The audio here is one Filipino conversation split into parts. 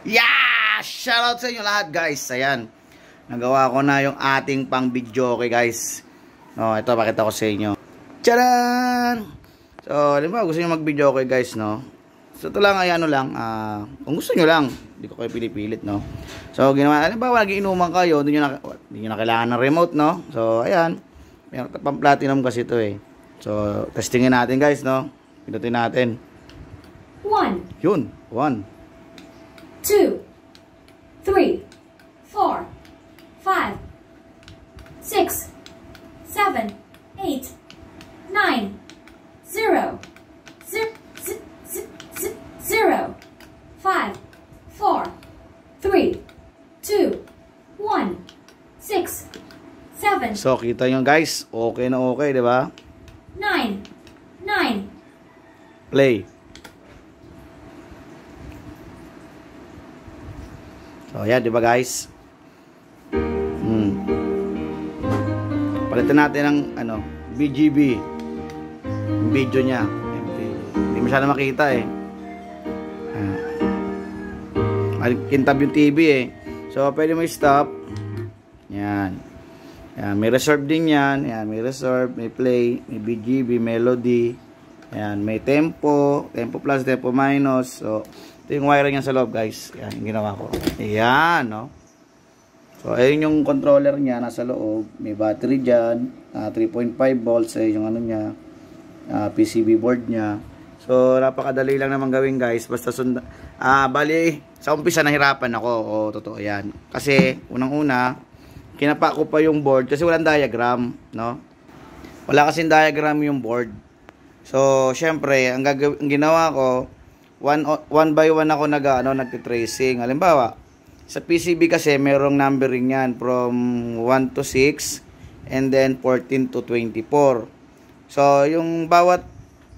Yeah! Shoutout sa inyo lahat guys. Ayan. Nagawa ko na yung ating pang video okay guys. No, ito pakita ko sa inyo. Tcharan! So, halimbawa gusto nyo mag video okay guys, no? So, ito lang ay ano lang, kung gusto nyo lang, hindi ko kayo pinipilit, no? So, ginawa, halimbawa nag-iinuman kayo, hindi nyo na kailangan ng remote, no? So, ayan. Pang platinum kasi ito eh. So, testingin natin guys, no? Pinutin natin. 1. Yun, 1. 2, 3, 4, 5, 6, 7, 8, 9, 0, 0, 5, 4, 3, 2, 1, 6, 7. So, kita nyo guys, okay na okay, di ba? 9, 9. Play. So, yan, di ba guys? Palitan natin ng, BGB. Yung video niya. Hindi masyado makita eh. Kintab yung TV eh. So, pwede mo i-stop. Yan. Yan. May reserve din yan. Yan. May reserve, may play, may BGB, melody. Yan. May tempo. Tempo plus, tempo minus. So, ito yung wiring niya sa loob guys. Yan, yung ginawa ko. Ayan, no? So, ayun yung controller niya nasa loob. May battery dyan. 3.5 volts ay yung ano niya. PCB board niya. So, napakadali lang naman gawin guys. Basta sundan. Bali, sa umpisa nahirapan ako. O, totoo yan. Kasi, unang-una, kinapa ko pa yung board. Kasi walang diagram, no? Wala kasing diagram yung board. So, syempre, ang ginawa ko, one by one ako nagtitracing. Halimbawa, sa PCB kasi merong numbering yan from 1 to 6 and then 14 to 24. So, yung bawat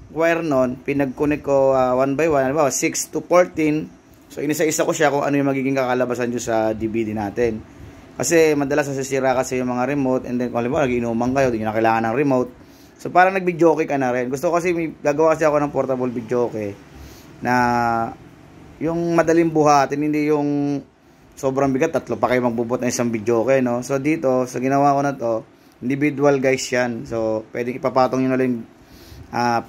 wire nun, pinag-connect ko one by one. Halimbawa, 6 to 14. So, inisa-isa ko siya kung ano yung magiging kakalabasan nyo sa DVD natin. Kasi madalas nasisira kasi yung mga remote and then kung halimbawa, nag-inuman kayo, hindi nyo na kailangan ng remote. So, parang nag-videoke ka na rin. Gusto ko kasi, gagawa kasi ako ng portable videoke na yung madaling buhatin, hindi yung sobrang bigat, 3 pa kayo magbubot ng isang videoke, no? So dito, sa ginawa ko na to, individual guys yan. So pwedeng ipapatong nyo na lang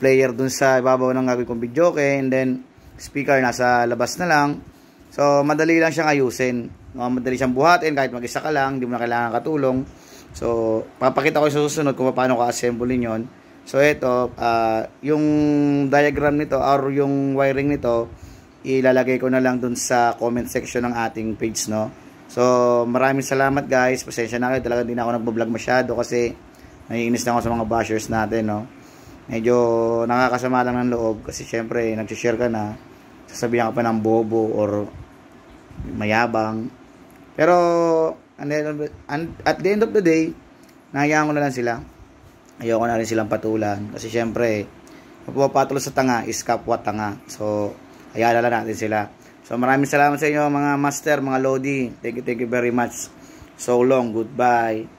player dun sa ibabaw ng gagawin kong videoke, and then speaker nasa labas na lang. So madali lang siyang ayusin, no? Madali siyang buhatin kahit mag-isa ka lang, hindi mo na kailangan katulong. So papakita ko sa susunod kung paano ka-assemble yon. So ito, yung diagram nito or yung wiring nito, ilalagay ko na lang dun sa comment section ng ating page, no? So, maraming salamat guys. Pasensya na kayo, talaga hindi na ako nagbo-vlog masyado kasi naiinis na ako sa mga bashers natin, no? Medyo nakakasama lang ng loob kasi syempre, nag-share ka na, sasabihan ka pa ng bobo or mayabang. Pero, at the end of the day, nahayaan ko na lang sila. Ayoko na rin silang patulan. Kasi syempre, magpapatulo sa tanga is kapwa tanga. So, hayaan na lang natin sila. So, maraming salamat sa inyo mga master, mga lodi. Thank you very much. So long. Goodbye.